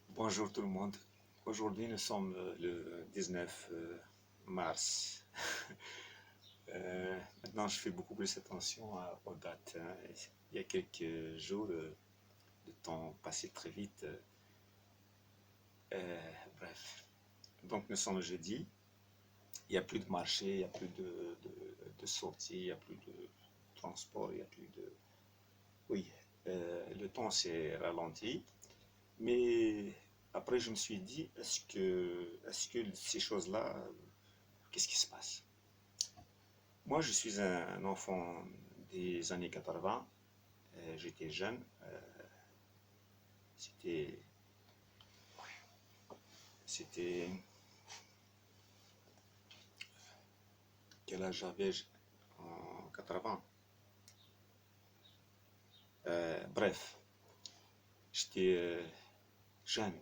Bonjour tout le monde. Aujourd'hui, nous sommes le 19 mars. Maintenant, je fais beaucoup plus attention aux dates, hein. Il y a quelques jours, le temps passait très vite. Bref. Donc, nous sommes jeudi. Il n'y a plus de marché, il n'y a plus de sortie, il n'y a plus de transport, il n'y a plus de... Oui, le temps s'est ralenti. Mais après, je me suis dit, est-ce que ces choses-là, qu'est-ce qui se passe? Moi, je suis un enfant des années 80. J'étais jeune. C'était, c'était, quel âge j'avais en 80? Bref, j'étais jeune.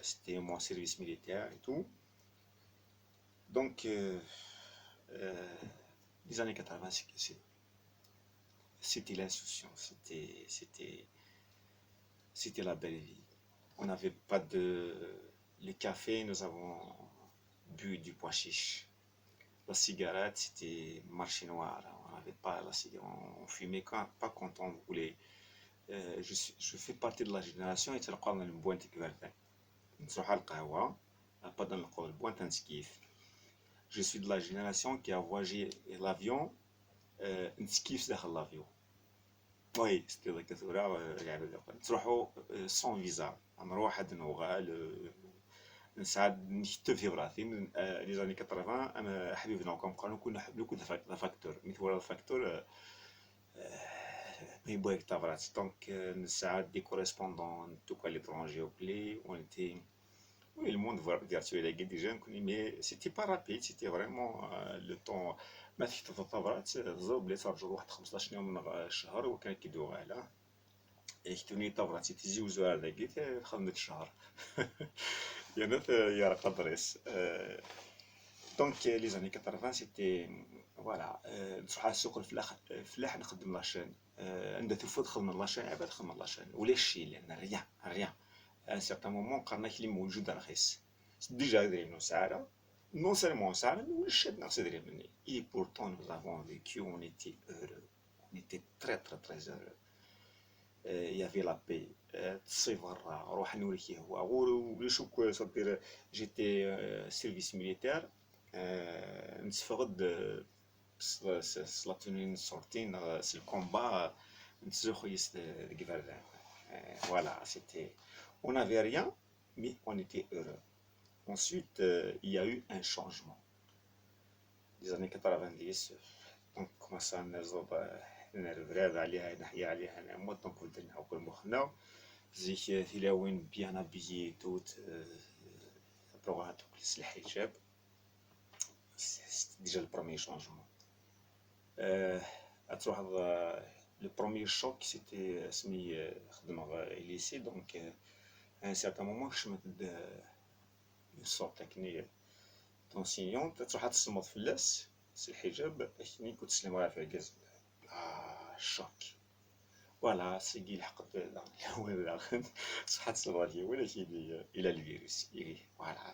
C'était mon service militaire et tout. Donc, euh, les années 80, c'était l'insouciance. C'était la belle vie. On n'avait pas de... Le café, nous avons bu du pois chiche. La cigarette, c'était marché noir. On n'avait pas la cigarette. On fumait pas quand on voulait. Je fais partie de la génération qui تلقاو من البوان تكبرتين نروح على القهوة بعد نلقاو البوان تنسكيف. Je suis de la génération qui a voyagé l'avion نتسكيف داخل l'avion. وي سيتي ذاك الثورة يعني تروحوا سون فيزا نروح هاد نوغال نسعد نكتب في براسي من لي زاني 80 انا حبيبنا كون قالوا كنا نحب كل فاكتور مثل الفاكتور mais bon avec ta vraie donc نسعد دي كوريسبوندون tout à l'étranger au blé on était oui le monde virtuel avec des gens connus mais c'était pas rapide c'était vraiment le temps ما فيك تطورات زو بلي ترجعوا واحد 15 يوم من الشهر وكان كيدوي على يكتبني طبراتي تزيوزو هذاك خدمة الشهر يعني يا قدريس دونك لي زاني 80 سيتي فوالا نروح على السوق الفلاح نخدم لاشين عندها تفوت خدم لاشين عباد خدم لاشين ولا الشي لان ريان ان سيغتان مومون قرنا كلي موجود رخيص ديجا دايرين ساعه non seulement ça, mais nous, chef dans cette réunion. Et pourtant, nous avons vécu, on était heureux. On était très, très, très heureux. Il y avait la paix. تصيفر روح نوري كي هو وليش صدير جيتي سيرفيس ميليتير نتفقد سلاطونين sortine c'est le combat voilà c'était on n'avait rien mais on était heureux. Ensuite il y a eu un changement les années 90 donc commença نزوب نرفراد عليها نحيا عليها نعمود دونك بدنا نعاود مخنا زيك تلاوين بيان ابيي توت بروغرام تلبس الحجاب سيتي ديجا البروميي شونجمون تروح لو بروميي شوك سيتي سمي خدمة ليسي دونك ان سيرتان مومون كشمت اون سورت كني طونسيون تروح تصمت فلاس سي الحجاب كني كنت تسلم على في الكاز شوك فوالا سيكي الحق الأول صحة الغالية ولكن إلى الفيروس فوالا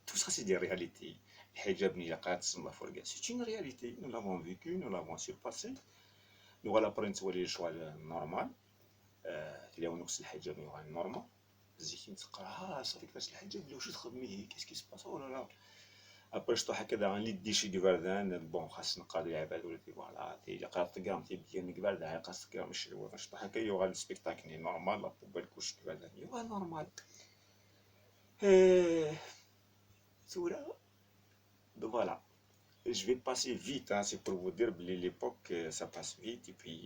tout ça c'est des réalités الحجاب ني قاعد تسمى فرقة c'est une réalité nous l'avons vécu nous l'avons surpassé nous voilà après نتولي الشوا نورمال تلاقيو نقص الحجاب يوغان نورمال زيك تقرا صافي كاش الحجاب اللي واش تخدمي كيس كي سباس ولا لا ابري شطو هكذا غنلي ديشي دي بردان بون خاص نقادو العباد ولكن فوالا تي قرات تقرام تيبدي نقبال خاص تقرام الشلوه شطو هكا يوغا السبيكتاكل نورمال لا بوبال كلشي كبردان يوغا نورمال ثورة voilà je vais passer vite hein, c'est pour vous dire l'époque ça passe vite et puis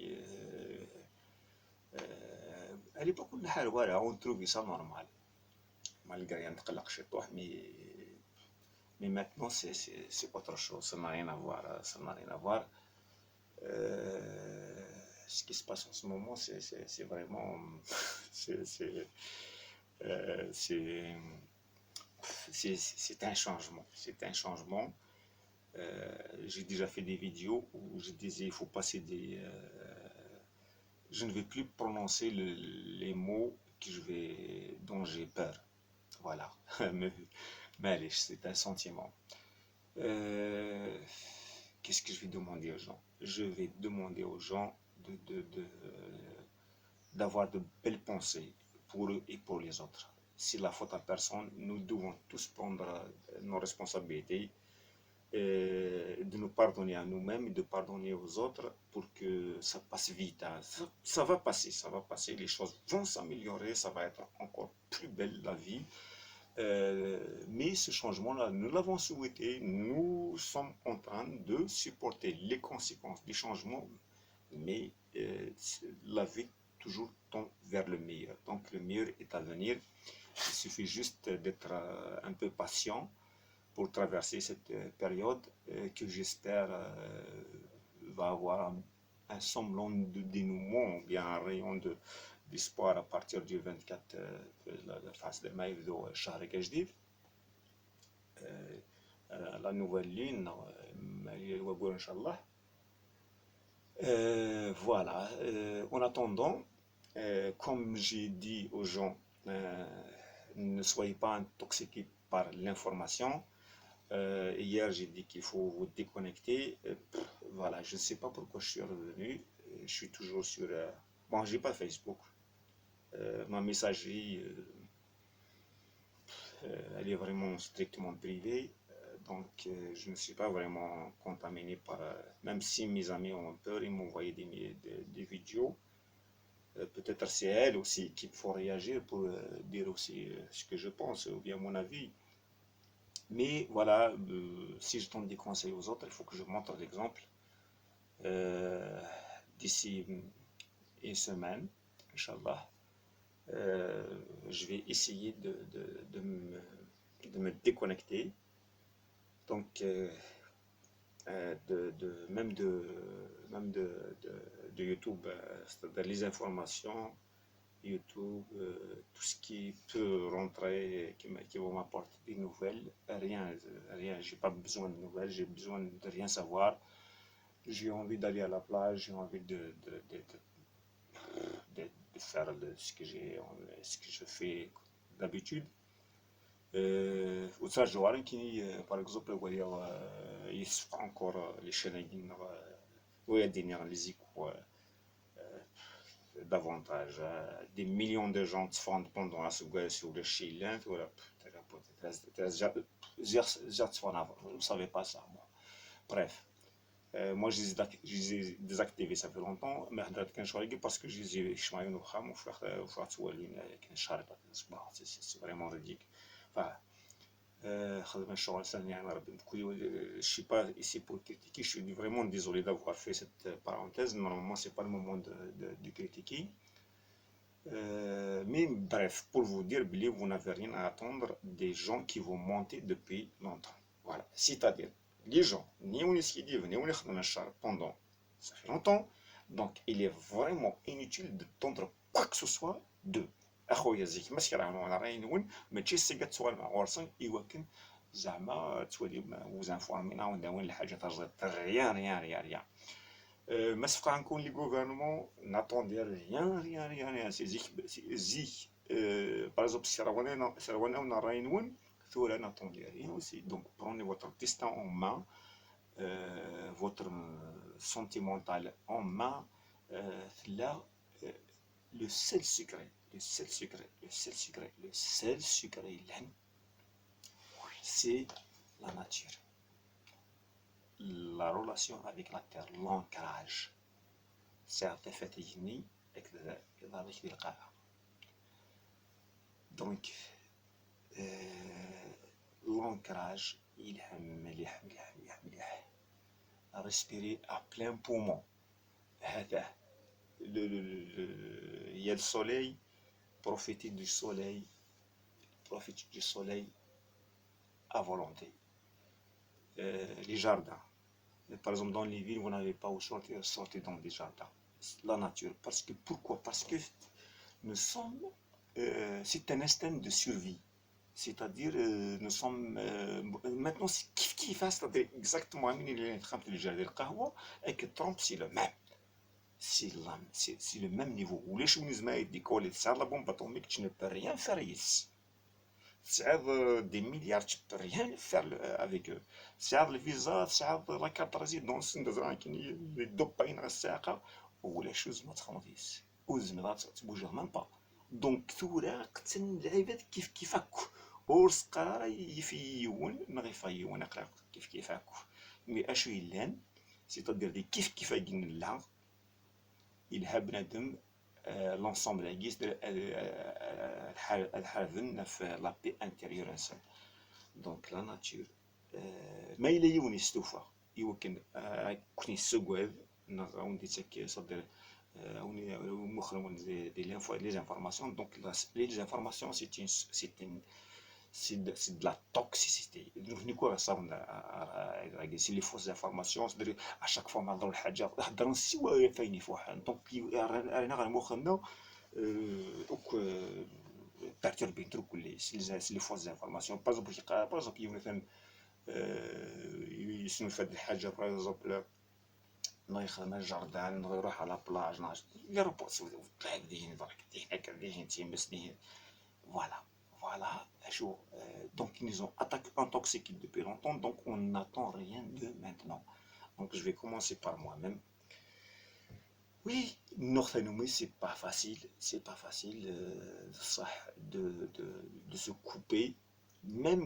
à l'époque on a voilà on trouve ça normal malgré نتقلق شي طوح mais maintenant c'est autre chose ça n'a rien à voir ça n'a rien à voir ce qui se passe en ce moment c'est vraiment c'est c'est c'est un changement c'est un changement j'ai déjà fait des vidéos où je disais il faut passer je ne vais plus prononcer les mots dont j'ai peur. Voilà. Mais allez, c'est un sentiment. Euh, Qu'est-ce que je vais demander aux gens? Je vais demander aux gens d'avoir de belles pensées pour eux et pour les autres. Si la faute à personne, nous devons tous prendre nos responsabilités, de nous pardonner à nous-mêmes et de pardonner aux autres pour que ça passe vite, hein. Ça va passer, ça va passer, les choses vont s'améliorer, ça va être encore plus belle la vie. Mais ce changement-là, nous l'avons souhaité, nous sommes en train de supporter les conséquences du changement, mais la vie toujours tend vers le meilleur. Donc le meilleur est à venir. Il suffit juste d'être un peu patient pour traverser cette période que j'espère va avoir un semblant de dénouement, ou bien un rayon d'espoir à partir du 24 face de mai de شهر جديد. La nouvelle lune, Inch'Allah. Voilà. En attendant, comme j'ai dit aux gens, ne soyez pas intoxiqués par l'information. Hier, j'ai dit qu'il faut vous déconnecter. Voilà, je ne sais pas pourquoi je suis revenu. Je suis toujours sur. Bon, j'ai pas Facebook. Ma messagerie, elle est vraiment strictement privée. Donc, je ne suis pas vraiment contaminé par. Même si mes amis ont peur, ils m'envoyaient des vidéos. Peut-être c'est elles aussi qu'il faut réagir pour dire aussi ce que je pense ou bien mon avis. Mais voilà, si je donne des conseils aux autres, il faut que je montre l'exemple. Euh, D'ici une semaine, Inch'Allah, je vais essayer de me déconnecter. Donc, même de YouTube, c'est-à-dire les informations, YouTube, tout ce qui peut rentrer, qui va m'apporter des nouvelles, rien, j'ai pas besoin de nouvelles, j'ai besoin de rien savoir. J'ai envie d'aller à la plage, j'ai envie de faire ce que je fais d'habitude. وترجعوا كي باغ اكزومبل وهي يصفى انكور لي شرايين ويديني لي زيكو davantage. Des millions de gens se font pendant la seconde sur le Chili. Voilà. Vous ne savez pas ça, moi. Bref. Moi, je les ai désactivés, ça fait longtemps, mais parce que je les ai c'est vraiment ridicule. Enfin, je ne suis pas ici pour critiquer, je suis vraiment désolé d'avoir fait cette parenthèse. Normalement, ce n'est pas le moment de critiquer. Mais bref, pour vous dire, vous n'avez rien à attendre des gens qui vont monter depuis longtemps. Voilà. C'est-à-dire, les gens, ni on pendant ça fait longtemps, donc il est vraiment inutile de tendre quoi que ce soit d'eux. اخويا زيك ماشي راه راينون ماشي سيقات سؤال مع ورسن يوكن زعما تولي وزانفورمينا ونداوين الحاجات rien. Mais ce qu'on les gouvernements n'attendaient rien. C'est zik. Par exemple, si on a rien, on n'attendait rien aussi. Donc, prenez votre destin en main, votre sentimental en main. Là, euh, le seul secret, c'est la nature. La relation avec la terre, l'ancrage. ساعة فتجني ذلك القاعة. Donc, l'ancrage, il est مليح. À respirer à plein poumon. Il y a le soleil, profitez du soleil à volonté. Les jardins. Par exemple, dans les villes, vous n'avez pas où sortir, sortez dans des jardins. La nature. Pourquoi? Parce que nous sommes, c'est un instinct de survie. C'est-à-dire, nous sommes, maintenant, c'est qui fait, c'est-à-dire exactement, le jardin de Kahwa, et que Trump, c'est le même. C'est le même niveau. ولاش وين زعما يديكولي تسعة لا بومب اتوميك tu ne peux rien faire yes. تسعة des milliards tu peux rien faire avec eux. تسعة الفيزا تسعة لا كارت ريزيدونس ندير كاين يدوباين على الساقة ولاش زعما تخمضيس وزعما تبوجه مام با. دونك ثورة قتل العباد كيف كيفاك ورس قرار يفيون ما غيفيون قرار كيف كيفاك مي اشو يلان سيتادير دي كيف كيفاكين لا يلها بنادم لونسومبل عكيس الحالفن في لا بي انتيريور انسان. دونك لا ناتور ما إلا يون يستوفى يمكن كون يسوقواد وندي تاك صدر وني مخرج دي لي زانفورماسيون. دونك لي زانفورماسيون سي de la toxicité. نيكو صافن سي لي فوس انفورماسيون صدر اشاك فوا نهضروا الحاجه هضروا سوا فايني فوحان. دونك رانا غير مخنا دوك بيرتوربين تروك كل سي لي فوس انفورماسيون. باغ مثلا يسمى في هاد الحاجه باغ نغي يخدم الجردان نغي يروح على بلاج لي روبوت طلع دين برك دين هكا دين تيمس دين فوالا. Voilà, chaud. Donc ils nous ont intoxiqués depuis longtemps, donc on n'attend rien de maintenant. Donc je vais commencer par moi-même. Oui, Northanomie, c'est pas facile de se couper. Même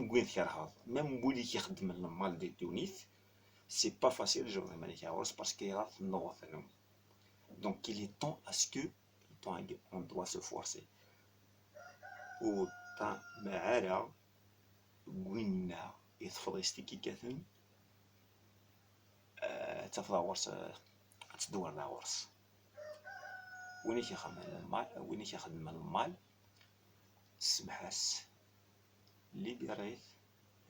même Bouli qui a le mal de Tunis, c'est pas facile de jouer parce qu'il y a Northanomie. Donc il est temps à ce que on doit se forcer. معارا وينا يتفضل ستيكيكاتن تفضل ورس تدور لا ورس وين يخدم المال سمحاس اللي بيريت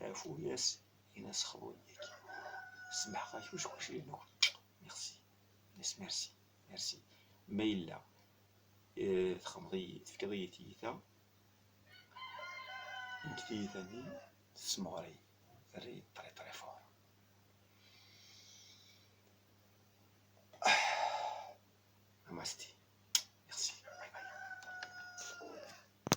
عفو ياس يناس خبو ياك سمح خاش واش لي نقول ميرسي ياس ميرسي ما إلا تخمضي تفكضي تيتا نكتي ثاني تسمغري ثري طري فور نمستي.